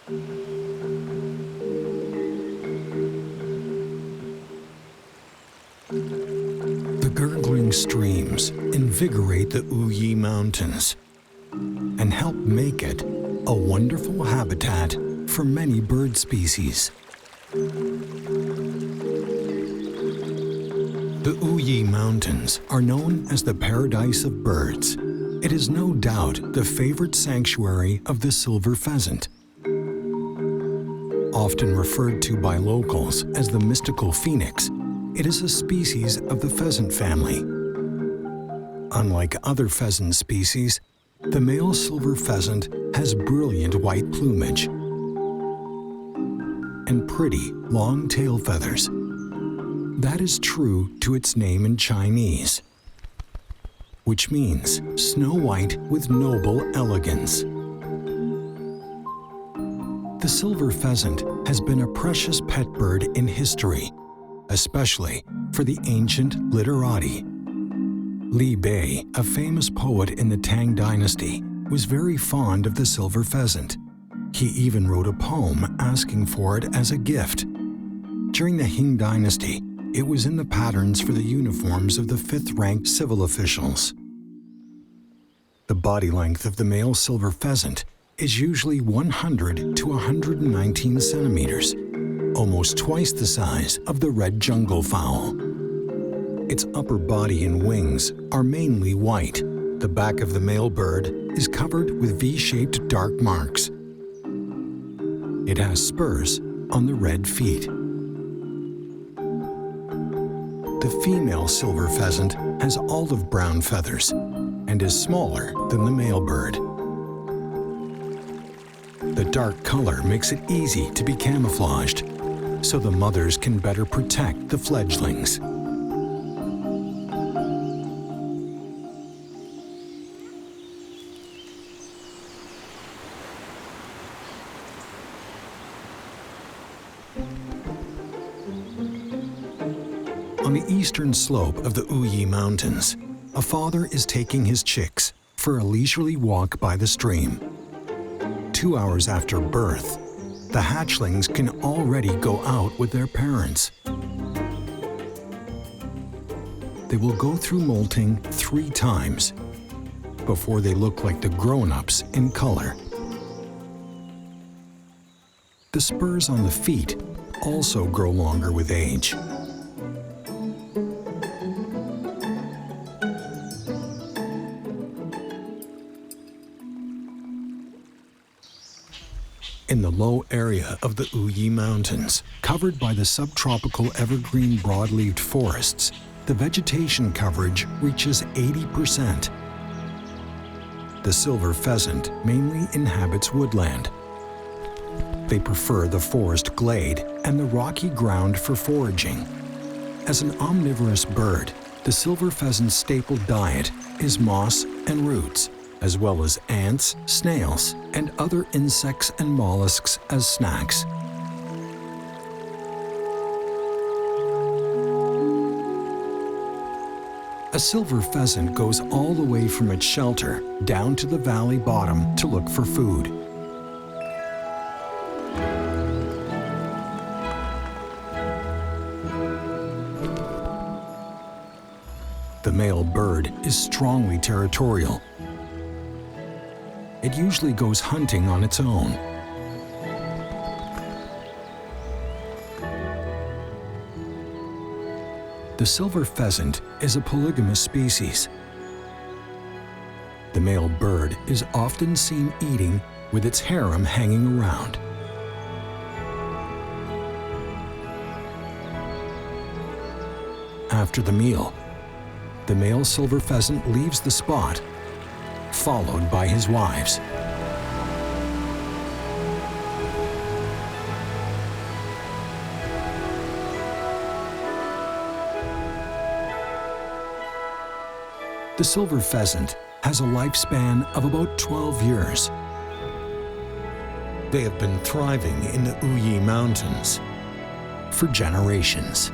The gurgling streams invigorate the Wuyi Mountains and help make it a wonderful habitat for many bird species. The Wuyi Mountains are known as the paradise of birds. It is no doubt the favorite sanctuary of the silver pheasant. Often referred to by locals as the mystical phoenix, it is a species of the pheasant family. Unlike other pheasant species, the male silver pheasant has brilliant white plumage and pretty long tail feathers. That is true to its name in Chinese, which means snow white with noble elegance. The silver pheasant has been a precious pet bird in history, especially for the ancient literati. Li Bai, a famous poet in the Tang dynasty, was very fond of the silver pheasant. He even wrote a poem asking for it as a gift. During the Qing dynasty, it was in the patterns for the uniforms of the 5th-ranked civil officials. The body length of the male silver pheasant is usually 100 to 119 centimeters, almost twice the size of the red jungle fowl. Its upper body and wings are mainly white. The back of the male bird is covered with V-shaped dark marks. It has spurs on the red feet. The female silver pheasant has olive brown feathers and is smaller than the male bird. The dark color makes it easy to be camouflaged, so the mothers can better protect the fledglings. On the eastern slope of the Wuyi Mountains, a father is taking his chicks for a leisurely walk by the stream. 2 hours after birth, the hatchlings can already go out with their parents. They will go through molting 3 times before they look like the grown-ups in color. The spurs on the feet also grow longer with age. In the low area of the Wuyi Mountains, covered by the subtropical evergreen broadleaved forests, the vegetation coverage reaches 80%. The silver pheasant mainly inhabits woodland. They prefer the forest glade and the rocky ground for foraging. As an omnivorous bird, the silver pheasant's staple diet is moss and roots, as well as ants, snails, and other insects and mollusks as snacks. A silver pheasant goes all the way from its shelter down to the valley bottom to look for food. The male bird is strongly territorial. It usually goes hunting on its own. The silver pheasant is a polygamous species. The male bird is often seen eating with its harem hanging around. After the meal, the male silver pheasant leaves the spot, followed by his wives. The silver pheasant has a lifespan of about 12 years. They have been thriving in the Wuyi Mountains for generations.